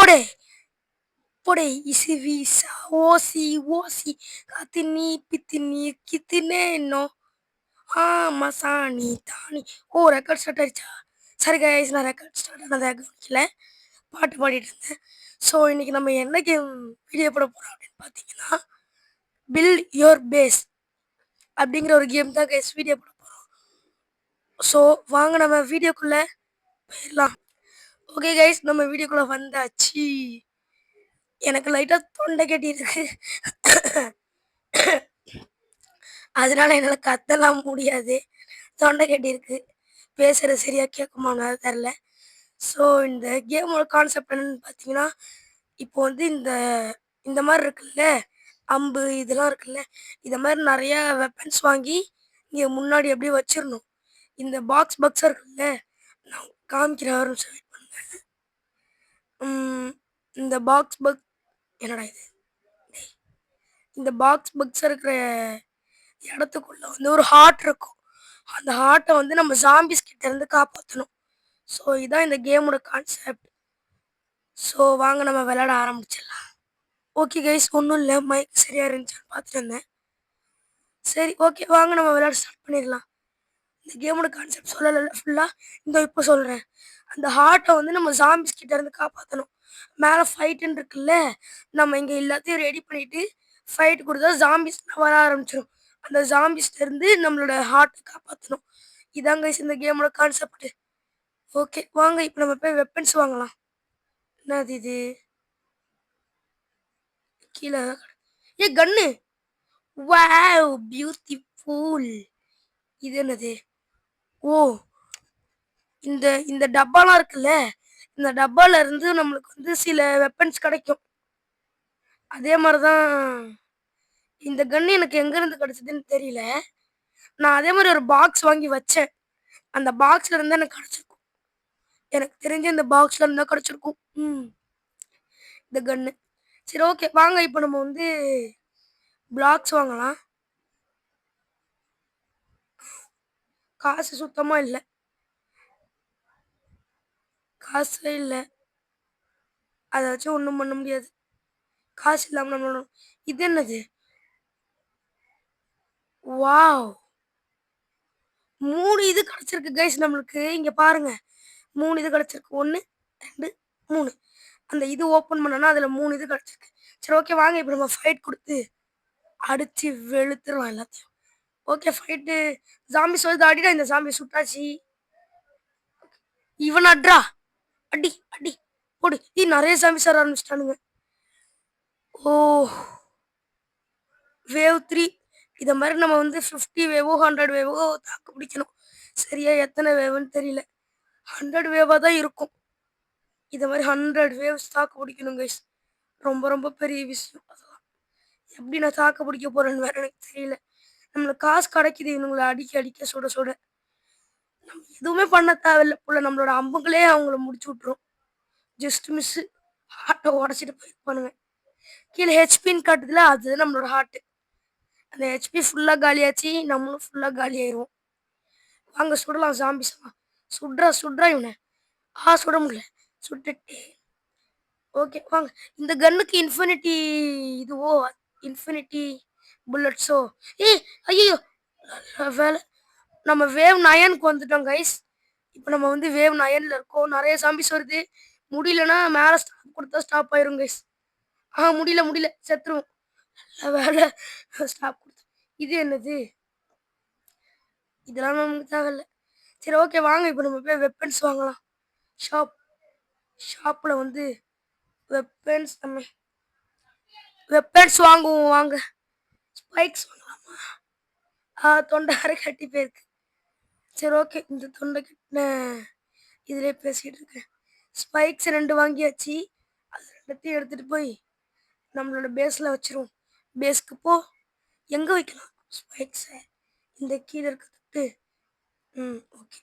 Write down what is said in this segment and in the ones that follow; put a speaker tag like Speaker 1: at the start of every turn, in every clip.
Speaker 1: போடே போடே EC visa ஓசி ஓசி காத்தினி பித்தினி கித்தினேனோ மசாணி தானி. ஓ, record start ஆயிடுச்சா? சரி guys, நான் ரெக்கார்ட் ஸ்டார்ட் ஆனதை கவனிக்கல, பாட்டு பாடிட்டு இருந்தேன். ஸோ இன்னைக்கு நம்ம என்ன கேம் வீடியோ போட போகிறோம் அப்படின்னு பார்த்தீங்கன்னா, பில்ட் யோர் பேஸ் அப்படிங்கிற ஒரு கேம் தான் கைஸ் வீடியோ போட போகிறோம். ஸோ வாங்க நம்ம வீடியோக்குள்ளே போயிடலாம். ஓகே கைஸ், நம்ம வீடியோக்குள்ளே வந்தாச்சு. எனக்கு லைட்டாக தொண்டை கட்டியிருக்கு, அதனால என்னால் கத்தலாம் முடியாது. தொண்டை கட்டியிருக்கு, பேசுகிறது சரியாக கேட்குமான்னு தெரில. ஸோ இந்த கேமோட கான்செப்ட் என்னன்னு பார்த்தீங்கன்னா, இப்போ வந்து இந்த இந்த மாதிரி இருக்குல்ல, அம்பு இதெல்லாம் இருக்குல்ல, இதை மாதிரி நிறையா வெப்பன்ஸ் வாங்கி இங்கே முன்னாடி அப்படியே வச்சிடணும். இந்த பாக்ஸ் இருக்குல்ல, நான் காமிக்கிற வரும் வெயிட் பண்ணுங்க. இந்த என்னடா இது, இந்த பாக்ஸ் இருக்கிற இடத்துக்குள்ள வந்து ஒரு ஹார்ட் இருக்கும். அந்த ஹார்ட்டை வந்து நம்ம ஜாம்பிஸ் கிட்ட இருந்து காப்பாற்றணும். ஸோ இதுதான் இந்த கேமோட கான்செப்ட். ஸோ வாங்க நம்ம விளையாட ஆரம்பிச்சிடலாம். ஓகே கைஸ், ஒன்றும் இல்லை, மைக் சரியாக இருந்துச்சான்னு பார்த்துட்டு இருந்தேன். சரி ஓகே, வாங்க நம்ம விளையாட ஸ்டார்ட் பண்ணிடலாம். இந்த கேமோட கான்செப்ட் சொல்லலை ஃபுல்லாக, இந்த இப்போ சொல்கிறேன். அந்த ஹார்ட்டை வந்து நம்ம ஜாம்பிஸ் கிட்ட இருந்து காப்பாற்றணும். மேலே ஃபைட்டுன்னு இருக்குல்ல, நம்ம இங்கே எல்லாத்தையும் ரெடி பண்ணிவிட்டு ஃபைட் கொடுத்தா ஜாம்பிஸ் வர ஆரம்பிச்சிடும். அந்த ஜாம்பிஸ்லேருந்து நம்மளோட ஹார்ட்டை காப்பாற்றணும். இதாங்க இந்த கேமோட கான்செப்ட். ஓகே வாங்க, இப்போ நம்ம போய் வெப்பன்ஸ் வாங்கலாம். என்னது இது, கீழே கன்னு. Wow, beautiful. இது என்னது? ஓ, இந்த இந்த டப்பாலாம் இருக்குல்ல, இந்த டப்பால இருந்து நம்மளுக்கு வந்து சில வெப்பன்ஸ் கிடைக்கும். அதே மாதிரி தான் இந்த கன்று எனக்கு எங்கேருந்து கிடச்சதுன்னு தெரியல. நான் அதே மாதிரி ஒரு பாக்ஸ் வாங்கி வச்சேன். அந்த பாக்ஸ்ல இருந்தால் எனக்கு கிடச்சிருக்கும். எனக்கு தெரிஞ்ச இந்த பாக்ஸ்ல இருந்தால் கிடச்சிருக்கும் இந்த கன்று. சரி ஓகே வாங்க, இப்போ நம்ம வந்து பிளாக்ஸ் வாங்கலாம். காசு சுத்தமாக இல்லை, காசே இல்லை, அதை வச்சு ஒன்றும் பண்ண முடியாது. காசு இல்லாமல் நம்மளும். இது என்னது? வாவ், 3 இது கிடச்சிருக்கு கைஸ் நம்மளுக்கு. இங்கே பாருங்க, 3 இது கிடச்சிருக்கு. 1 2 3. அந்த இது ஓப்பன் பண்ணோன்னா அதில் 3 இது கிடச்சிருக்கு. சரி ஓகே வாங்க, இப்போ நம்ம ஃபைட் கொடுத்து அடித்து வெளுத்துடலாம் எல்லாத்தையும். Okay fight. ஜாம்பிஸ் வந்து அடிடா, இந்த ஜாம்பி சுட்டாச்சு. இவன் அட்ரா, அடி அடி போடு. நிறைய ஜாம்பிஸ் வர ஆரம்பிச்சிட்டானுங்க. ஓ, வேவ் 3. இதை மாதிரி நம்ம வந்து 50 வேவோ 100 வேவோ தாக்கு பிடிக்கணும். சரியா எத்தனை வேவுன்னு தெரியல, 100 வேவாக தான் இருக்கும். இதை மாதிரி 100 வேவ்ஸ் தாக்கு பிடிக்கணும் கைஸ். ரொம்ப ரொம்ப பெரிய விஷயம் அதெல்லாம். எப்படி நான் தாக்கு பிடிக்க போறேன்னு வேற எனக்கு தெரியல. நம்மளுக்கு காசு கிடைக்குது இவனுங்களை அடிக்க அடிக்க சுட சுட. நம்ம எதுவுமே பண்ண தேவையில்லை போல, நம்மளோட அம்புங்களே அவங்கள முடிச்சு விட்ரும். ஜஸ்ட் மிஸ் ஹார்ட்டை உடச்சிட்டு போயிருப்பானுங்க. கீழே ஹெச்பின்னு காட்டுதுல, அது நம்மளோட ஹார்ட்டு. அந்த ஹெச்பி ஃபுல்லாக காலியாச்சு, நம்மளும் ஃபுல்லாக காலி ஆயிடுவோம். வாங்க சுடலாம் ஜாம்பிஸ்லாம். சுட்றா இவனை. சுட முடியல, சுட்டுட்டு. ஓகே வாங்க, இந்த கன்னுக்கு இன்ஃபினிட்டி இதுவோ, இன்ஃபினிட்டி புல்லட்ஸோ. ஐயோ, வேலை. நம்ம வேவ் 9க்கு வந்துட்டோம் கைஸ். இப்போ நம்ம வந்து வேவ் 9ல் இருக்கோம். நிறைய ஜாம்பிஸ் வருது. முடியலன்னா மேலே ஸ்டாப் கொடுத்தா ஸ்டாப் ஆயிரும் கைஸ். முடியல, செத்துருவோம். வேலை, ஸ்டாப் கொடுத்து. இது என்னது? இதெல்லாம் நமக்கு தேவையில்லை. சரி ஓகே வாங்க, இப்போ நம்ம போய் வெப்பன்ஸ் வாங்கலாம். ஷாப்பில் வந்து வெப்பன்ஸ் வாங்குவோம் வாங்க. ஸ்பைக்ஸ் வாங்கலாமா? தொண்டை அரை கட்டி போயிருக்கு. சரி ஓகே, இந்த தொண்டை கட்டின இதிலே பேசிகிட்டு இருக்கேன். ஸ்பைக்ஸ் 2 வாங்கியாச்சு. அது 2த்தையும் எடுத்துகிட்டு போய் நம்மளோட பேஸில் வச்சிருவோம். பேஸ்க்கு எங்கே வைக்கலாம் ஸ்பைக்ஸை? இந்த கீழே இருக்கிறது. ஓகே,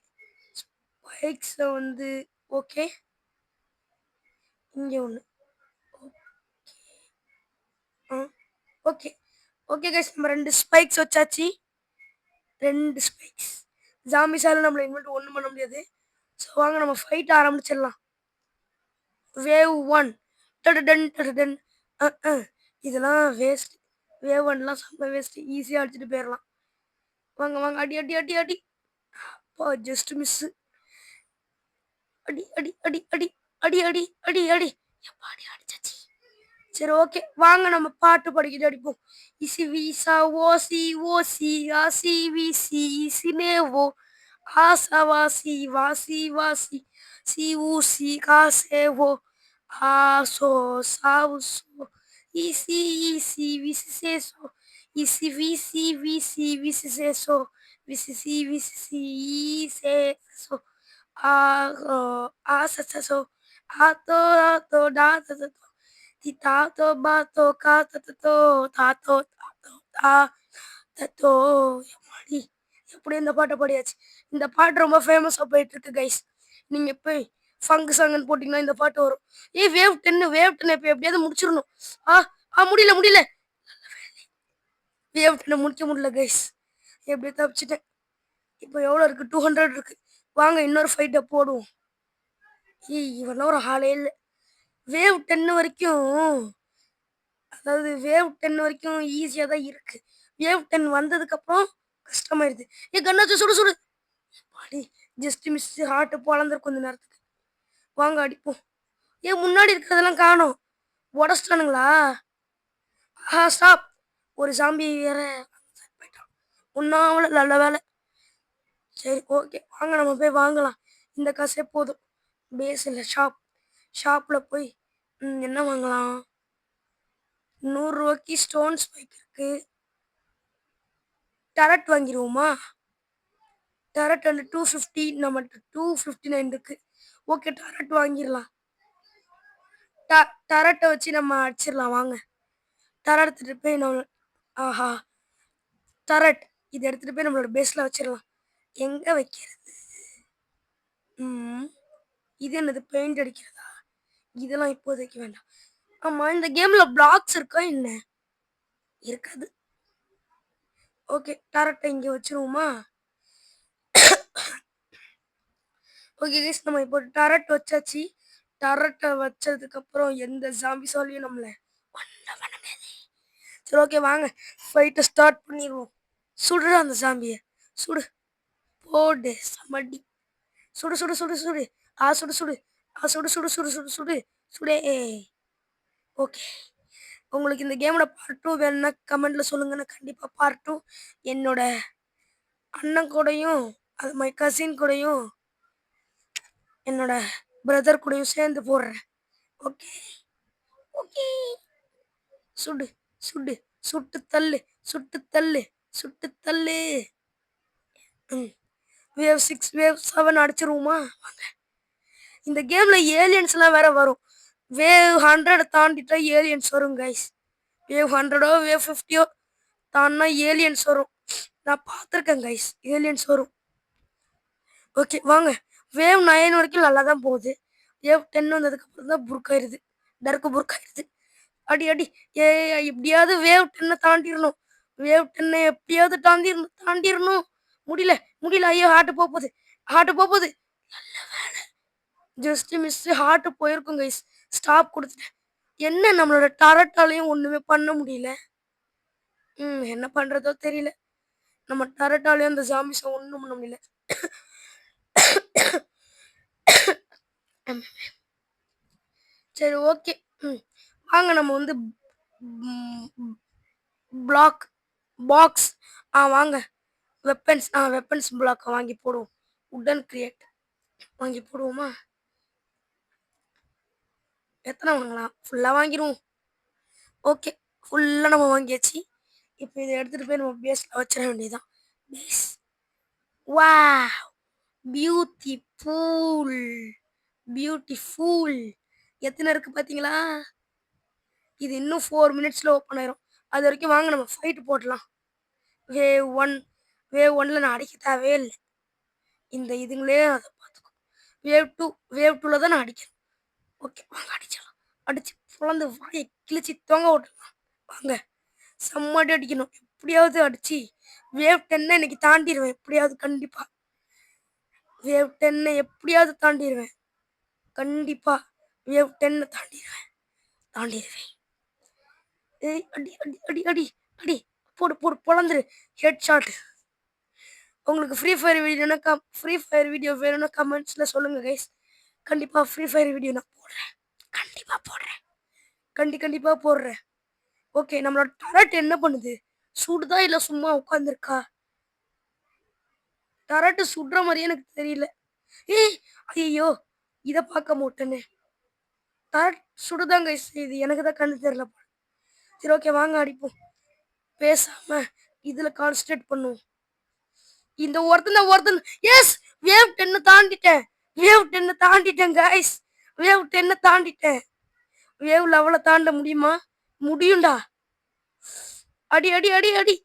Speaker 1: ஸ்பைக்ஸை வந்து ஓகே இங்கே ஒன்று. ஓகே ஓகே கைஸ், நம்ம 2 ஸ்பைக்ஸ் வச்சாச்சு. 2 ஸ்பைக்ஸ். ஜாம்பிஸால நம்மளை இன்வெர்ட் ஒன்றும் பண்ண முடியாது. ஸோ வாங்க நம்ம ஃபைட் ஆரம்பிச்சிடலாம். வேவ் 1 டடடன் டடடன். இதெல்லாம் வேஸ்ட். வேவ் ஒன்லாம் செம்ம வேஸ்ட். ஈஸியா அடிச்சுட்டு போயிரலாம். வாங்க வாங்க அடி அடி அடி அடி. அப்பா ஜஸ்ட் மிஸ். அடி அடி அடி அடி அடி அடி அடி அடி. எப்பாடி அடிச்சாச்சு. சரி ஓகே வாங்க நம்ம பாட்டு படிக்கிட்டு அடிப்போம். இசி வீசா ஓசி ஓசி ஆசி வீசி இசினேவோ ஆசா வாசி வாசி வாசி சி ஊசி காசேவோ ஆசோ சாவுசோ இசி இசி விசிசேசோ இசி விசி விசி விசிசேசோ விசிசி விசிசி ஈசேசோ ஆகோ ஆசசோ ஆத்தோ ஆத்தோ டாத்தோ தாத்தோ பாத்தோ காத்தோ தாத்தோ தாத்தோ தா தத்தோ எம்மாடி எப்படி இந்த பாட்டை பாடியாச்சு. இந்த பாட்டு ரொம்ப ஃபேமஸாக போயிட்டு இருக்கு கைஸ். நீங்க போய் ஃபங்கு சாங்குன்னு போட்டிங்கன்னா இந்த பாட்டு வரும். வேவ் 10 இப்போ எப்படியாவது முடிச்சிடணும். ஆ ஆ முடியல முடியல. வேவ் 10 முடிக்க முடியல கைஸ். எப்படியே தப்பிச்சிட்டேன். இப்போ எவ்வளோ இருக்கு? 200 இருக்கு. வாங்க இன்னொரு ஃபைட்டை போடுவோம். இவெல்லாம் ஒரு ஆளே இல்லை. வேவ் 10 வரைக்கும் அதாவது வேவ் 10 வரைக்கும் ஈஸியாக தான் இருக்கு. வேவ் 10 வந்ததுக்கப்புறம் கஷ்டமாயிருது. கண்ணாச்சு சுடு சுடு. பாடி ஜஸ்ட் மிஸ். ஹார்ட் பொழந்துரு கொஞ்ச நேரத்துக்கு. வாங்க அடிப்போம். முன்னாடி இருக்கிறதெல்லாம் காணோம். உடச்சிட்டானுங்களா? ஸ்டாப். ஒரு சாம்பி வேற போயிட்டான். ஒன்றாவில் நல்ல வேலை. சரி ஓகே வாங்க நம்ம போய் வாங்கலாம். இந்த காசே போதும். பேஸ் இல்லை ஷாப்பில் போய் என்ன வாங்கலாம்? 100 ரூபாய்க்கு ஸ்டோன் ஸ்பைக் இருக்கு. டரட் வாங்கிடுவோமா? டரட் வந்து 250. நம்மகிட்ட 259 இருக்கு. ஓகே டரட் வாங்கிடலாம். டரட்டை வச்சு நம்ம அடிச்சிடலாம் வாங்க. டரட் எடுத்துட்டு போய் நம்ம ஆஹா டரட் இதை எடுத்துட்டு போய் நம்மளோட பேஸ்ல வச்சிடலாம். எங்க வைக்கிறது? இது என்னது? பெயிண்ட் அடிக்கிறதா? இதெல்லாம் இப்போதைக்கு வேண்டாம். ஆமா இந்த கேம்ல பிளாக்ஸ் இருக்கா என்ன? இருக்காது. ஓகே டரட்டை இங்க வச்சிருவோமா? ஓகே கைஸ் நம்ம இப்போ டரட் வச்சாச்சு. டரட்டை வச்சதுக்கப்புறம் எந்த ஜாம்பிஸாலையும் நம்மளை ஒன்றும் பண்ண முடியாது. சரி ஓகே வாங்க ஃபைட்டை ஸ்டார்ட் பண்ணிடுவோம். சுடுற அந்த ஜாம்பியை சுடு. போடு சமடி. சுடு சுடு சுடு சுடு. சுடு சுடு. சுடு சுடு சுடு சுடு சுடு சுடே. ஓகே உங்களுக்கு இந்த கேமோட பார்ட் 2 வேணும்னா கமெண்ட்ல சொல்லுங்க. நான் கண்டிப்பாக பார்ட் 2 என்னோட அண்ணன் கூடயும் அது மை கசின் கூடயும் என்னோட பிரதர் கூடயும் சேர்ந்து போடுறேன். Okay okay. சுடு சுடு சுட்டு தள்ளு சுட்டு தள்ளு சுட்டு தள்ளு. Wave 6 wave 7 அடிச்சிருவோமா? வாங்க. இந்த கேம்ல ஏலியன்ஸ்லாம் வேற வரும். வேவ் 100 தாண்டிட்டா ஏலியன்ஸ் வரும் கைஸ். வேவ் 100ஓ வேவ் 50ஓ தாண்டினா ஏலியன்ஸ் வரும். நான் பார்த்துருக்கேன் கைஸ். ஏலியன்ஸ் வரும். ஓகே வாங்க. வேவ் 9 வரைக்கும் நல்லா தான் போகுது. வேவ் 10 வந்ததுக்கப்புறம் தான் புருக்காயிருது. டர்க்கு புருக்காயிருது. அடி அடி. எப்படியாவது வேவ் 10 தாண்டிடணும். வேவ் 10 எப்படியாவது தாண்டிடணும். முடியல முடியல. ஐயோ ஹார்ட் போகுது. ஹார்ட் போகுது. Just miss. ஹார்ட் போயிருக்கும் கைஸ். ஸ்டாப் கொடுத்துட்டேன். என்ன நம்மளோட டரட்டாலையும் ஒண்ணுமே பண்ண முடியல. என்ன பண்றதோ தெரியல. நம்ம டரட்டாலையும் அந்த ஜாம்பிஸை ஒன்றும் பண்ண முடியல. சரி ஓகே. வாங்க நம்ம வந்து பிளாக் பாக்ஸ் வாங்க வெப்பன்ஸ் பிளாக் வாங்கி போடுவோம். உடன் கிரியேட் வாங்கி போடுவோமா? எத்தனை வாங்கலாம்? ஃபுல்லாக வாங்கிடுவோம். ஓகே ஃபுல்லாக நம்ம வாங்கியாச்சு. இப்போ இதை எடுத்துகிட்டு போய் நம்ம பேஸில் வச்சிட வேண்டியதுதான். பேஸ் வா பியூட்டிஃபுல் பியூட்டிஃபுல். எத்தனை இருக்குது பார்த்தீங்களா? இது இன்னும் 4 மினிட்ஸில் ஓப்பன் ஆயிரும். அது வரைக்கும் வாங்க நம்ம ஃபைட்டு போடலாம். வேவ் 1ல் நான் அடிக்க தேவையே இல்லை. இந்த இதுங்களே அதை பார்த்துக்கும். வேவ் 2ல் தான் நான் அடிக்கிறேன். ஓகே வாங்க அடிச்சிடலாம். அடிச்சு புலந்து வாயை கிழிச்சு தொங்க விட்டுலாம். வாங்க செம்மடி அடிக்கணும். எப்படியாவது அடிச்சு வேவ் 10 இன்னைக்கு தாண்டிடுவேன். எப்படியாவது கண்டிப்பா வேவ் 10 எப்படியாவது தாண்டிடுவேன். கண்டிப்பா வேவ் 10 தாண்டிடுவேன். தாண்டிடுவேன். ஏய் அடி அடி அடி அடி அடி போடு போடு பொழந்துரு. Head shot. உங்களுக்கு ஃப்ரீ ஃபயர் வீடியோ வேணும்னா கமெண்ட்ஸ்ல சொல்லுங்க கைஸ். கண்டிப்பா ஃப்ரீ ஃபயர் வீடியோ நான் போடுறேன். கண்டிப்பா போடுறேன். கண்டிப்பா போடுறேன். ஓகே, நம்மளோட டரட் என்ன பண்ணுது? சுடுதா இல்ல சும்மா உட்காந்துருக்கா? டரட் சுடுற மாதிரியே எனக்கு தெரியல. ஏய் ஐயோ, இத பார்க்க மாட்டேனே. டரட் சுடுதாங்க கைஸ். இது எனக்கு தான் கண்ணு தெரியல போல. சரி ஓகே, வாங்க அடிப்போம். பேசாம இதுல கான்சன்ட்ரேட் பண்ணுவோம். இந்த ஒருத்தன் எஸ் வேவ் 10 தாண்டிட்டேன். வேவ் 10 தாண்டிட்டேன் கைஸ். வேவ் 10 தாண்டிட்டேன். வேவ் லெவல தாண்ட முடியுமா? முடியும்டா. அடி அடி அடி அடி.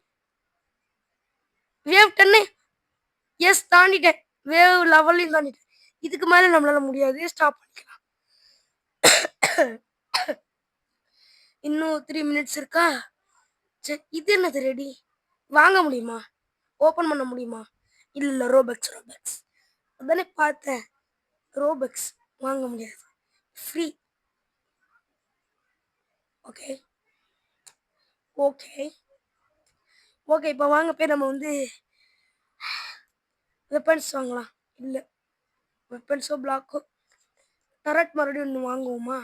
Speaker 1: வேவ் 10 எஸ் தாண்டிட்டேன். வேவ் லெவலையும் தாண்டிட்டேன். இதுக்கு மேல நம்மளால முடியாது. ஸ்டாப் பண்ணிக்கலாம். இன்னும் 3 மினிட்ஸ் இருக்கா? சரி, இது என்னது ரெடி? வாங்க முடியுமா? ஓபன் பண்ண முடியுமா? இல்ல, ரோபக்ஸ் அதானே பார்த்தேன். ரோபக்ஸ் வாங்க முடியாது. ஃப்ரீ. Okay okay okay. இப்போ வாங்க போய் நம்ம வந்து வெப்பன்ஸ் வாங்கலாம். இல்லை, வெப்பன்ஸோ பிளாக்கோ டரட் மறுபடியும் ஒன்று வாங்குவோமா?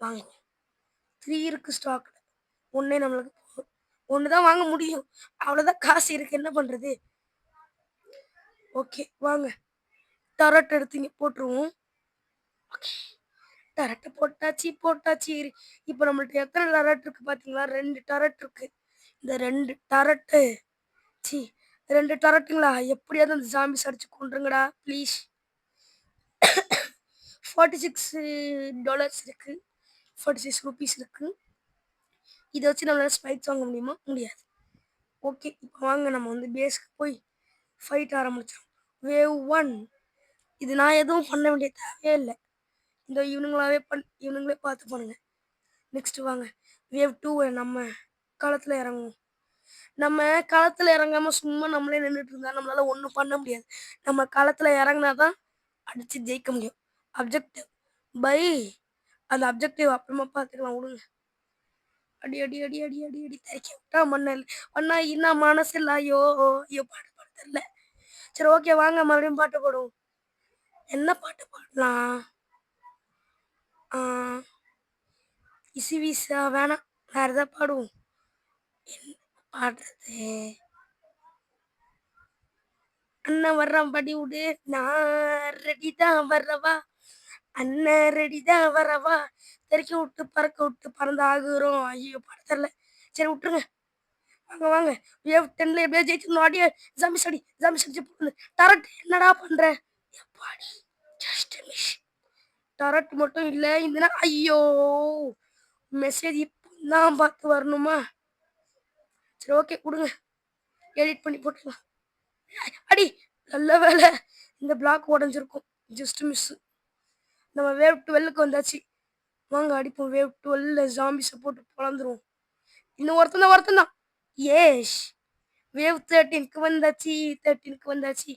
Speaker 1: வாங்குவோம். 3 இருக்கு ஸ்டாக்ல. ஒன்றே நம்மளுக்கு போதும். ஒன்று தான் வாங்க முடியும். அவ்வளோதான் காசு இருக்கு. என்ன பண்ணுறது? ஓகே வாங்க, டரட் எடுத்தீங்க போட்டுருவோம். ஓகே, டரட்டை போட்டாச்சு. இப்போ நம்மள்ட்ட எத்தனை டரட் இருக்கு பார்த்தீங்களா? 2 டரட் இருக்கு. இந்த 2 டரட்டு சி 2 டரட்டுங்களா? எப்படியாவது அந்த ஜாம்பிஸ் அடிச்சு கொண்டுருங்கடா ப்ளீஸ். $46 இருக்கு. 46 ரூபீஸ் இருக்கு. இதை வச்சு நம்மளால ஸ்பைக்ஸ் வாங்க முடியுமா? முடியாது. ஓகே, இப்போ வாங்க நம்ம வந்து பேஸ்க்கு போய் ஃபைட் ஆரம்பிச்சோம். வேவ் 1 இது நான் எதுவும் பண்ண வேண்டிய தேவையே இல்லை. இந்த இவனுங்களே பார்த்து பண்ணுங்க. நெக்ஸ்ட் வாங்க வேவ் 2 நம்ம களத்தில் இறங்குவோம். நம்ம களத்தில் இறங்காம சும்மா நம்மளே நின்றுட்டு இருந்தா நம்மளால ஒன்றும் பண்ண முடியாது. நம்ம களத்தில் இறங்கினா தான் அடிச்சு ஜெயிக்க முடியும். அப்ஜெக்டிவ் பை அந்த அப்ஜெக்டிவ் அப்புறமா பார்த்துக்கலாம் விடுங்க. அடி அடி அடி அடி அடி அடி தரைக்கி விட்டா மண்ணல் அண்ணா இன்னும் மனசு இல்லை. ஐயோ ஐயோ, பாட்டு பாட தெரியல. சரி ஓகே, வாங்க மறுபடியும் பாட்டு பாடுவோம். என்ன பாட்டு பாடலாம்? இசி வீசா வேணாம், வேற ஏதாவது பாடுவோம். என்ன பாடுறது? அண்ணன் வர்றான் படி விடு, நான் ரெடி தான் வர்றவா, அண்ணன் ரெடி தான் வரவா, தெறிக்க விட்டு பறக்க விட்டு பறந்து ஆகுறோம். ஐயோ பாட தெரியல. சரி விட்டுருங்க. வாங்க வாங்க, வேவ் 10ல எப்படியா ஜெயிச்சிடணும். அடியே ஜாம்பிஸ் அடிச்சு போடுது. டரட் என்னடா பண்ற? எப்பாடி ஜஸ்ட் மிஸ். டரட் மட்டும் இல்லை இந்த ஐயோ, மெசேஜ் இப்போ தான் பார்த்து வரணுமா? சரி ஓகே கொடுங்க, எடிட் பண்ணி போட்டுக்கலாம். அடி, நல்ல வேலை இந்த பிளாக் உடஞ்சிருக்கும். Just miss. நம்ம வேவ் 12க்கு வந்தாச்சு. வாங்க அடிப்போம். வேவ் 12ல ஜாம்பிஸை போட்டு பொழந்துருவோம். இன்னும் ஒருத்தன் தான். ஏஷ், வேவ் 13க்கு வந்தாச்சு.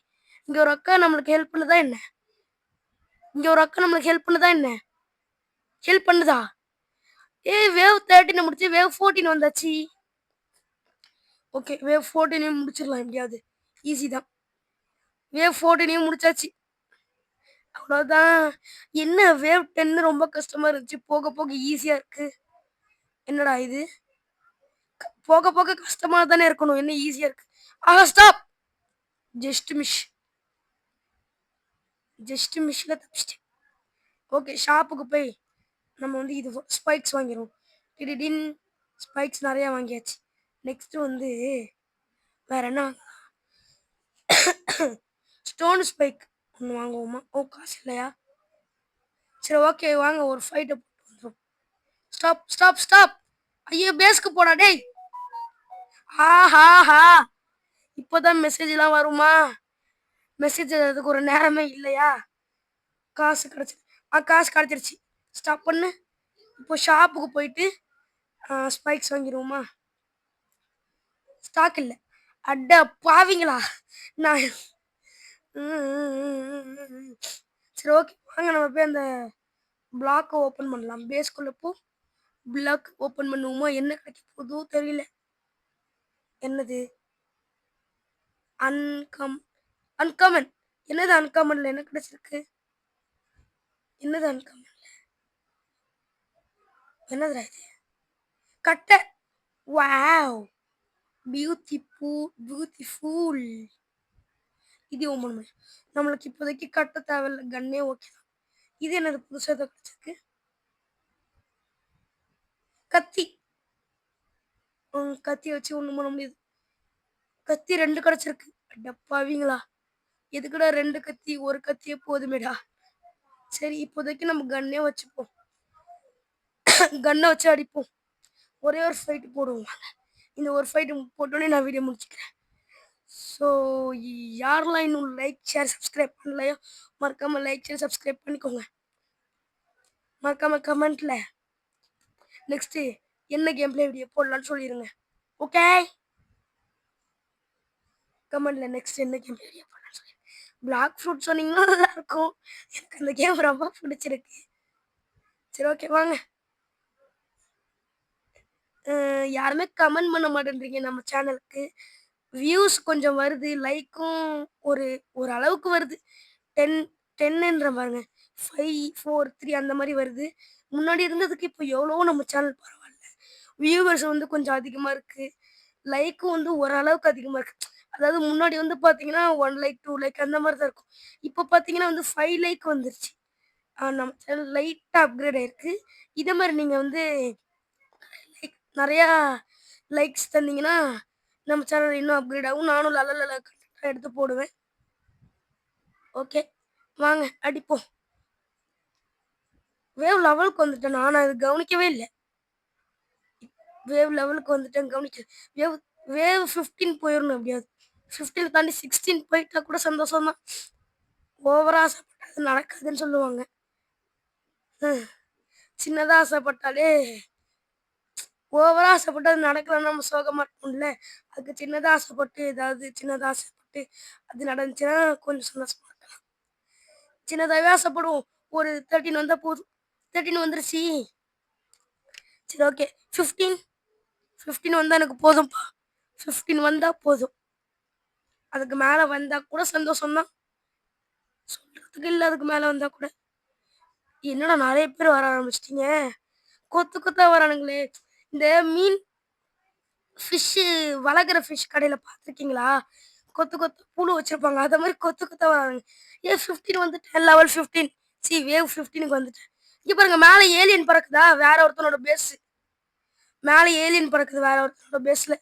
Speaker 1: இங்க ஒரு அக்கா நம்மளுக்கு ஹெல்ப் பண்ணுதா என்ன? ஹெல்ப் பண்ணுதா? வேவ் 13 முடிச்சு வேவ் 14 வந்தாச்சு. ஓகே, வேவ் 14 முடிச்சிடலாம் எப்படியாவது. ஈஸி தான். வேவ் 14 முடிச்சாச்சு. அவ்வளோதான். என்ன வேவ் 10 ரொம்ப கஷ்டமா இருந்துச்சு, போக போக ஈஸியா இருக்கு. என்னடா இது? போக போக கஷ்டமா தானே இருக்கணும், என்ன ஈஸியா இருக்கு? ஸ்டாப். ஜஸ்ட் மிஸ்ல தப்பிச்சிட்டேன். ஓகே, ஷாப்புக்கு போய் நம்ம வந்து இது ஸ்பைக்ஸ் வாங்கிடுவோம். டிடிடின் ஸ்பைக்ஸ் நிறையா வாங்கியாச்சு. நெக்ஸ்ட் வந்து வேற என்ன? ஸ்டோன் ஸ்பைக் ஒன்று வாங்குவோமா? காசு இல்லையா? சரி ஓகே, வாங்க ஒரு ஃபைட்டை போட்டு வந்துடும். ஸ்டாப். ஐயோ, பேஸ்க்கு போடா டேய். ஹா இப்போதான் மெசேஜ்லாம் வருமா? மெசேஜ் அதுக்கு ஒரு நேரமே இல்லையா? காசு கிடைச்சிருச்சு. ஸ்டாப் பண்ணு. இப்போ ஷாப்புக்கு போயிட்டு ஸ்பைக்ஸ் வாங்கிடுவோமா? ஸ்டாக் இல்லை. அட பாவிங்களா, நான் சரி ஓகே, வாங்க நம்ம போய் அந்த பிளாக் ஓப்பன் பண்ணலாம். பேஸ்க்குள்ள போ. பிளாக் ஓப்பன் பண்ணுவோமா? என்ன கிடைக்க போதோ தெரியல. என்னது? அன்கம் அன்காமன். என்னது அன்காமன்ல என்ன கிடைச்சிருக்கு? என்னது அன்காமன்? என்னதுடா இது? கட்டை. வாவ்! பியூட்டிஃபுல். இது ஓப்பன் பண்ணு. நம்மளுக்கு இப்போதைக்கு கட்ட தேவையில்ல. கன்னே ஓகே தான். இது என்னது புதுசா ஏதோ கிடைச்சிருக்கு? கத்தி. கத்தி வச்சு ஒண்ணும் பண்ண முடியாது. கத்தி 2 கிடைச்சிருக்கு. அடப்பாவிங்களா! எதுக்குடா 2 கத்தி? ஒரு கத்தியே போதுமேடா. சரி இப்போதைக்கு நம்ம கன்னே வச்சுப்போம். கன்னை வச்சு அடிப்போம். ஒரே ஒரு ஃபைட் போடுவோம். இந்த ஒரு ஃபைட் போட்டோன்னே நான் வீடியோ முடிச்சுக்கிறேன். ஸோ யாரெல்லாம் இன்னும் லைக் ஷேர் சப்ஸ்கிரைப் பண்ணலையோ மறக்காம லைக் ஷேர் சப்ஸ்கிரைப் பண்ணிக்கோங்க. மறக்காம கமெண்ட்ல நெக்ஸ்ட் என்ன கேம் பிளே வீடியோ போடலாம்னு சொல்லிடுங்க. ஓகே, கமெண்ட்ல நெக்ஸ்ட் என்ன கேம் பிளே வீடியோ போடலாம்னு சொல்லிடுங்க. பிளாக் ஃப்ரூட் சொன்னீங்கன்னா நல்லா இருக்கும். எனக்கு அந்த கேம் ரொம்ப பிடிச்சிருக்கு. சரி ஓகே வாங்க. யாருமே கமெண்ட் பண்ண மாட்டேன்றீங்க நம்ம சேனலுக்கு. வியூஸ் கொஞ்சம் வருது, லைக்கும் ஒரு ஒரு அளவுக்கு வருது. 10 10ன்ற பாருங்க. 5 4 3 அந்த மாதிரி வருது. முன்னாடி இருந்ததுக்கு இப்போ எவ்வளவோ நம்ம சேனல் பரவாயில்ல. வியூவர்ஸ் வந்து கொஞ்சம் அதிகமா இருக்கு. லைக்கும் வந்து ஓரளவுக்கு அதிகமா இருக்கு. அதாவது முன்னாடி வந்து பார்த்தீங்கன்னா 1 லைக் 2 லைக் அந்த மாதிரி தான் இருக்கும். இப்போ பார்த்தீங்கன்னா வந்து 5 லைக் வந்துருச்சு. நம்ம சேனல் லைட்டா அப்கிரேட் ஆயிருக்கு. இதே மாதிரி நீங்க வந்து நிறையா லைக்ஸ் தந்தீங்கன்னா நம்ம சேனல் இன்னும் அப்கிரேட் ஆகும். நானும் நல்ல நல்ல கண்டென்ட் எடுத்து போடுவேன். ஓகே வாங்க அடிப்போம். வேவ் லெவலுக்கு வந்துட்டேன். நான் அது கவனிக்கவே இல்லை. வேவ் லெவலுக்கு வந்துட்டேன் கவனிக்க. வேவ் வேவ் 15 போயிடணும் எப்படியாவது. 15 தாண்டி 16 போயிட்டா கூட சந்தோஷம் தான். ஓவரா ஆசைப்பட்டது நடக்காதுன்னு சொல்லுவாங்க. சின்னதாக ஆசைப்பட்டாலே ஓவரா ஆசைப்பட்டு அது நடக்கலன்னா நம்ம சோகமா இருப்போம்ல. அதுக்கு சின்னதாக ஆசைப்பட்டு ஏதாவது சின்னதாக ஆசைப்பட்டு அது நடந்துச்சுன்னா கொஞ்சம் சந்தோஷமா இருக்கலாம். சின்னதாகவே ஆசைப்படுவோம். ஒரு 13 வந்தால் போதும். 13 வந்துருச்சு. சரி ஓகே 15 வந்தால் எனக்கு போதும்ப்பா. 15 வந்தால் போதும். அதுக்கு மேலே வந்தால் கூட சந்தோஷம்தான். சொல்கிறதுக்கு இல்லை அதுக்கு மேலே வந்தால் கூட. என்னடா நிறைய பேர் வர ஆரம்பிச்சிட்டிங்க. கொத்து கொத்தா வரானுங்களே. இந்த மீன் ஃபிஷ்ஷு வளர்க்குற ஃபிஷ் கடையில் பார்த்துருக்கீங்களா? கொத்து கொத்து புழு வச்சுருப்பாங்க. அதை மாதிரி கொத்து கொத்தா வரானுங்க. 15 வந்துட்டேன். லெவல் 15 வேவ் 15க்கு வந்துட்டேன். இங்கே பாருங்க மேலே ஏலியன் பறக்குதா? வேற ஒருத்தனோட பேஸ். மேலே ஏலியன் பறக்குது வேற ஒருத்தனோட பேஸில்.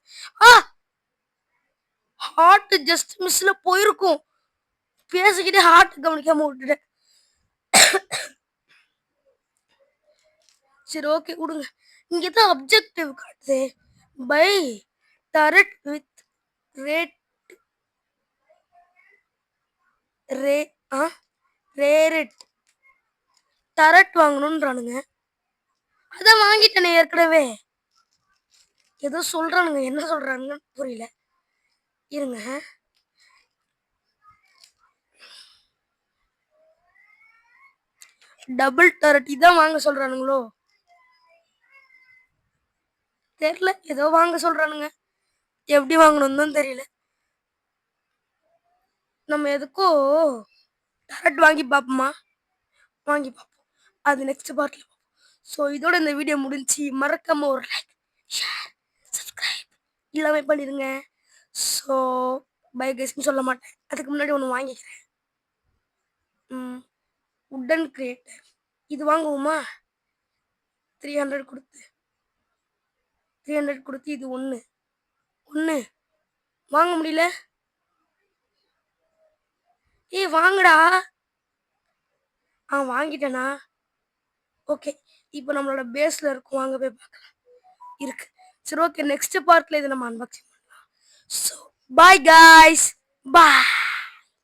Speaker 1: ஹார்ட் ஜஸ்ட் மிஸ்ல போயிருக்கும். பேசிக்கிட்டே ஹார்ட் கவனிக்காம விட்டுட்டேன். சரி ஓகே விடுங்க. இங்கே தான் அப்ஜெக்டிவ் காட்டுது. பை டரட் வித் ரேட் ரே ஆ ரேரட் டரட் வாங்கணுன்றானுங்க. அதான் வாங்கிட்டேனே ஏற்கனவே. ஏதோ சொல்றானுங்க. என்ன சொல்றானுங்கன்னு புரியல. இருங்க. டபுள் டரட் இதான் வாங்க சொல்றானுங்களோ? தெரியல. ஏதோ வாங்க சொல்றானுங்க. எப்படி வாங்கணும்னு தான் தெரியல. நம்ம எதுக்கோ டரட் வாங்கி பார்ப்போமா? வாங்கி பார்ப்போம். அது நெக்ஸ்ட் பார்ட்டில் பார்ப்போம். ஸோ இதோட இந்த வீடியோ முடிஞ்சு. மறக்காம ஒரு லைக் ஷேர் சப்ஸ்கிரைப் எல்லாமே பண்ணிடுங்க. ஸோ பை கைஸ்ன்னு சொல்ல மாட்டேன். அதுக்கு முன்னாடி ஒன்று வாங்கிக்கிறேன். உட்டன் கிரியேட்டர் இது வாங்குவோமா? 300 கொடுத்து இது ஒன்று வாங்க முடியல. வாங்கடா. வாங்கிட்டேனா? ஓகே இப்போ நம்மளோட பேஸில் இருக்கும். வாங்க போய் பார்க்கலாம். இருக்கு. சரி ஓகே நெக்ஸ்ட் பார்ட்டில் இதை நம்ம அன்பாக்சிங் பண்ணலாம். So bye guys. பாய்.